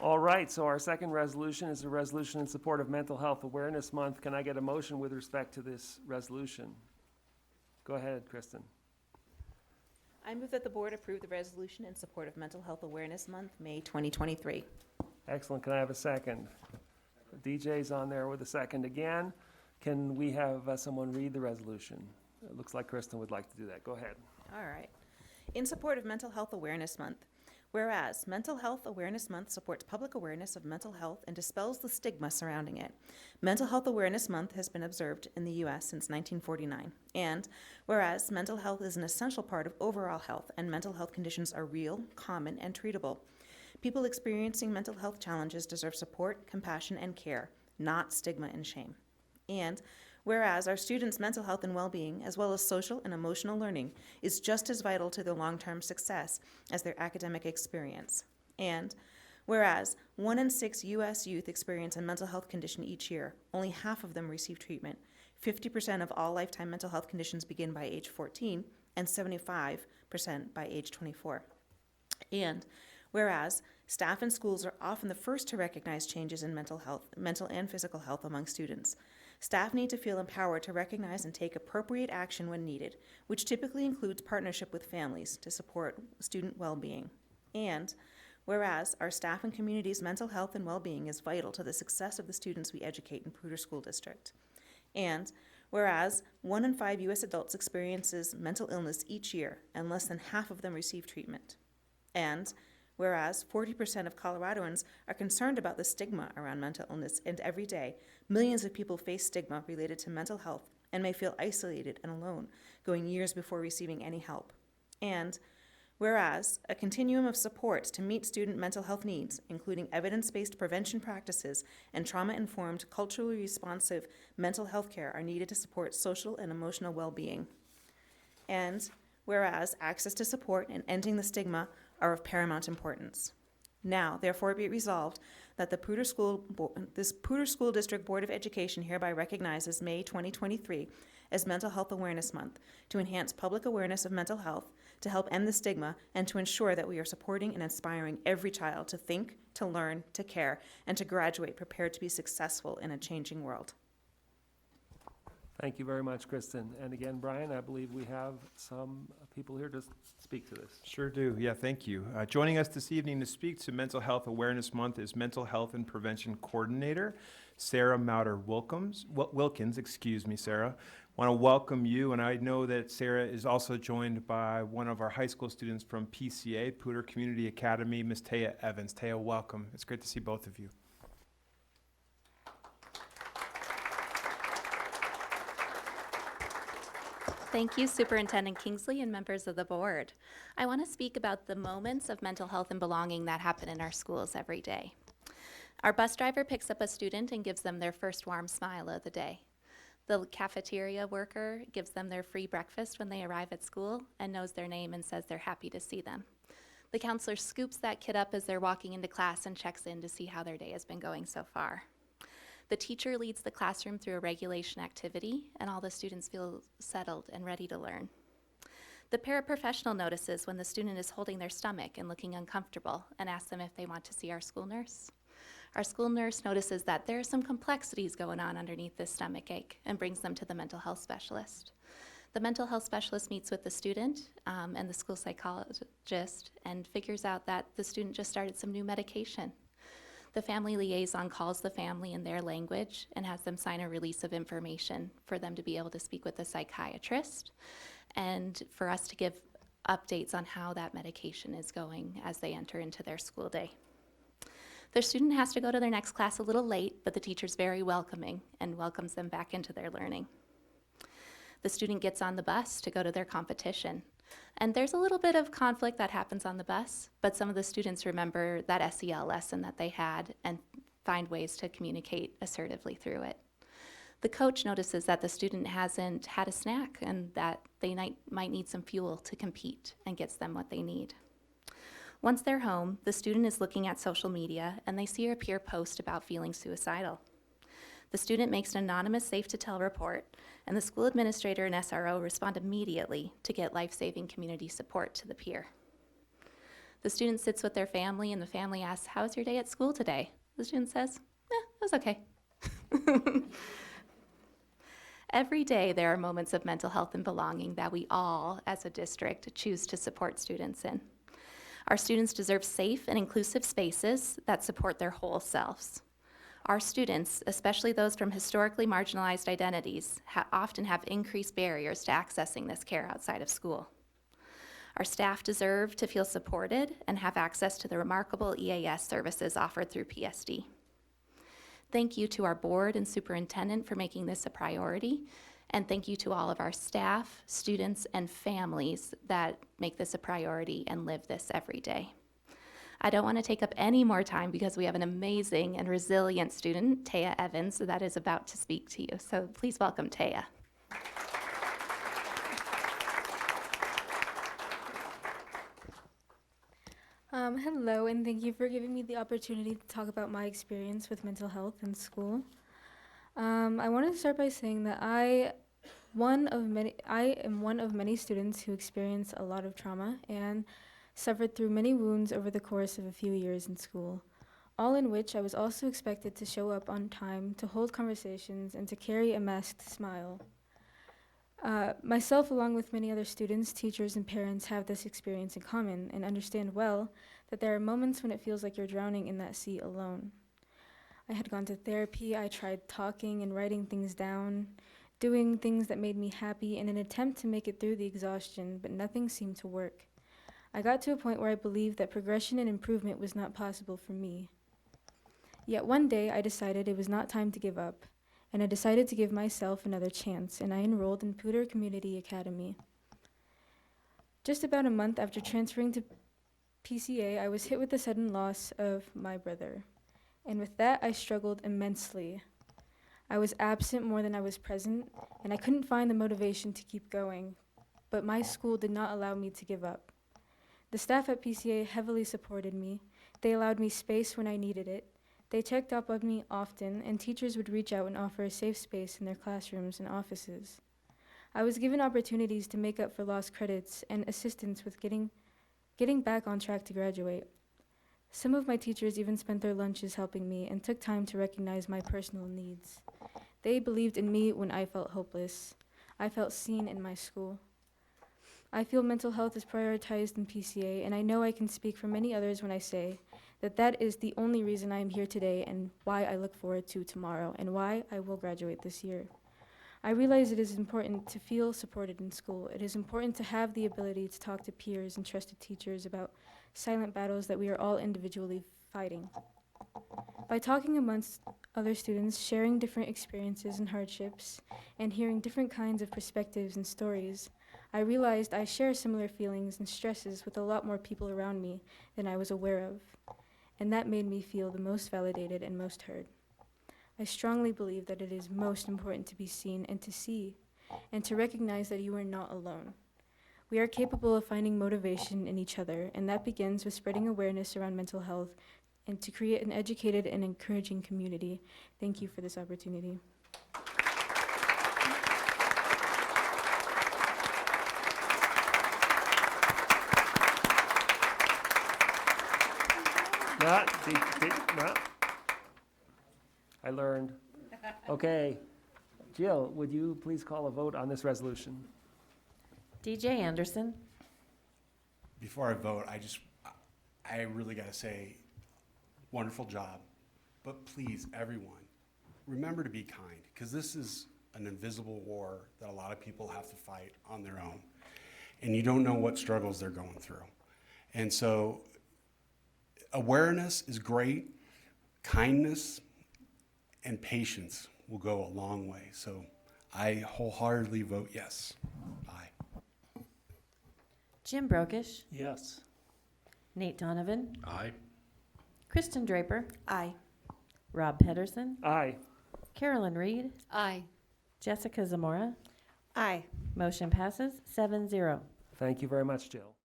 All right, so our second resolution is a resolution in support of Mental Health Awareness Month. Can I get a motion with respect to this resolution? Go ahead, Kristen. I move that the board approve the resolution in support of Mental Health Awareness Month, May 2023. Excellent. Can I have a second? DJ's on there with a second again. Can we have someone read the resolution? It looks like Kristen would like to do that. Go ahead. All right. In support of Mental Health Awareness Month, whereas Mental Health Awareness Month supports public awareness of mental health and dispels the stigma surrounding it. Mental Health Awareness Month has been observed in the U.S. since 1949. And whereas mental health is an essential part of overall health and mental health conditions are real, common, and treatable. People experiencing mental health challenges deserve support, compassion, and care, not stigma and shame. And whereas our students' mental health and well-being, as well as social and emotional learning, is just as vital to their long-term success as their academic experience. And whereas 1 in 6 U.S. youth experience a mental health condition each year, only half of them receive treatment. 50% of all lifetime mental health conditions begin by age 14, and 75% by age 24. And whereas staff in schools are often the first to recognize changes in mental and physical health among students. Staff need to feel empowered to recognize and take appropriate action when needed, which typically includes partnership with families to support student well-being. And whereas our staff and community's mental health and well-being is vital to the success of the students we educate in Poudre School District. And whereas 1 in 5 U.S. adults experiences mental illness each year, and less than half of them receive treatment. And whereas 40% of Coloradoans are concerned about the stigma around mental illness, and every day, millions of people face stigma related to mental health and may feel isolated and alone, going years before receiving any help. And whereas a continuum of supports to meet student mental health needs, including evidence-based prevention practices and trauma-informed, culturally responsive mental health care, are needed to support social and emotional well-being. And whereas access to support and ending the stigma are of paramount importance. Now, therefore, be it resolved that this Poudre School District Board of Education hereby recognizes May 2023 as Mental Health Awareness Month to enhance public awareness of mental health, to help end the stigma, and to ensure that we are supporting and inspiring every child to think, to learn, to care, and to graduate prepared to be successful in a changing world. Thank you very much, Kristen. And again, Brian, I believe we have some people here to speak to this. Sure do. Yeah, thank you. Joining us this evening to speak to Mental Health Awareness Month is Mental Health and Prevention Coordinator, Sarah Mauder-Wilkins. Sarah. Want to welcome you, and I know that Sarah is also joined by one of our high school students from PCA, Poudre Community Academy, Ms. Taya Evans. Taya, welcome. It's great to see both of you. Thank you, Superintendent Kingsley and members of the board. I want to speak about the moments of mental health and belonging that happen in our schools every day. Our bus driver picks up a student and gives them their first warm smile of the day. The cafeteria worker gives them their free breakfast when they arrive at school and knows their name and says they're happy to see them. The counselor scoops that kid up as they're walking into class and checks in to see how their day has been going so far. The teacher leads the classroom through a regulation activity, and all the students feel settled and ready to learn. The paraprofessional notices when the student is holding their stomach and looking uncomfortable and asks them if they want to see our school nurse. Our school nurse notices that there are some complexities going on underneath this stomach ache and brings them to the mental health specialist. The mental health specialist meets with the student and the school psychologist and figures out that the student just started some new medication. The family liaison calls the family in their language and has them sign a release of information for them to be able to speak with a psychiatrist and for us to give updates on how that medication is going as they enter into their school day. The student has to go to their next class a little late, but the teacher's very welcoming and welcomes them back into their learning. The student gets on the bus to go to their competition. And there's a little bit of conflict that happens on the bus, but some of the students remember that SEL lesson that they had and find ways to communicate assertively through it. The coach notices that the student hasn't had a snack and that they might need some fuel to compete and gets them what they need. Once they're home, the student is looking at social media and they see a peer post about feeling suicidal. The student makes an anonymous safe-to-tell report, and the school administrator and SRO respond immediately to get life-saving community support to the peer. The student sits with their family and the family asks, "How was your day at school today?" The student says, "It was okay." Every day there are moments of mental health and belonging that we all, as a district, choose to support students in. Our students deserve safe and inclusive spaces that support their whole selves. Our students, especially those from historically marginalized identities, often have increased barriers to accessing this care outside of school. Our staff deserve to feel supported and have access to the remarkable EAS services offered through PSD. Thank you to our board and superintendent for making this a priority, and thank you to all of our staff, students, and families that make this a priority and live this every day. I don't want to take up any more time because we have an amazing and resilient student, Taya Evans, that is about to speak to you. So please welcome Taya. Hello, and thank you for giving me the opportunity to talk about my experience with mental health in school. I want to start by saying that I am one of many students who experience a lot of trauma and suffered through many wounds over the course of a few years in school, all in which I was also expected to show up on time, to hold conversations, and to carry a masked smile. Myself, along with many other students, teachers, and parents, have this experience in common and understand well that there are moments when it feels like you're drowning in that sea alone. I had gone to therapy, I tried talking and writing things down, doing things that made me happy in an attempt to make it through the exhaustion, but nothing seemed to work. I got to a point where I believed that progression and improvement was not possible for me. Yet one day I decided it was not time to give up, and I decided to give myself another chance, and I enrolled in Poudre Community Academy. Just about a month after transferring to PCA, I was hit with the sudden loss of my brother, and with that I struggled immensely. I was absent more than I was present, and I couldn't find the motivation to keep going, but my school did not allow me to give up. The staff at PCA heavily supported me. They allowed me space when I needed it. They checked up on me often, and teachers would reach out and offer a safe space in their classrooms and offices. I was given opportunities to make up for lost credits and assistance with getting back on track to graduate. Some of my teachers even spent their lunches helping me and took time to recognize my personal needs. They believed in me when I felt hopeless. I felt seen in my school. I feel mental health is prioritized in PCA, and I know I can speak for many others when I say that that is the only reason I am here today and why I look forward to tomorrow and why I will graduate this year. I realize it is important to feel supported in school. It is important to have the ability to talk to peers and trusted teachers about silent battles that we are all individually fighting. By talking amongst other students, sharing different experiences and hardships, and hearing different kinds of perspectives and stories, I realized I share similar feelings and stresses with a lot more people around me than I was aware of, and that made me feel the most validated and most heard. I strongly believe that it is most important to be seen and to see, and to recognize that you are not alone. We are capable of finding motivation in each other, and that begins with spreading awareness around mental health and to create an educated and encouraging community. Thank you for this opportunity. Not. I learned. Okay. Jill, would you please call a vote on this resolution? DJ Anderson. Before I vote, I really got to say, wonderful job. But please, everyone, remember to be kind, because this is an invisible war that a lot of people have to fight on their own. And you don't know what struggles they're going through. And so awareness is great. Kindness and patience will go a long way. So I wholeheartedly vote yes. Aye. Jim Brokish. Yes. Nate Donovan. Aye. Kristen Draper. Aye. Rob Pedersen. Aye. Carolyn Reed. Aye. Jessica Zamora. Aye. Motion passes 7-0. Thank you very much, Jill.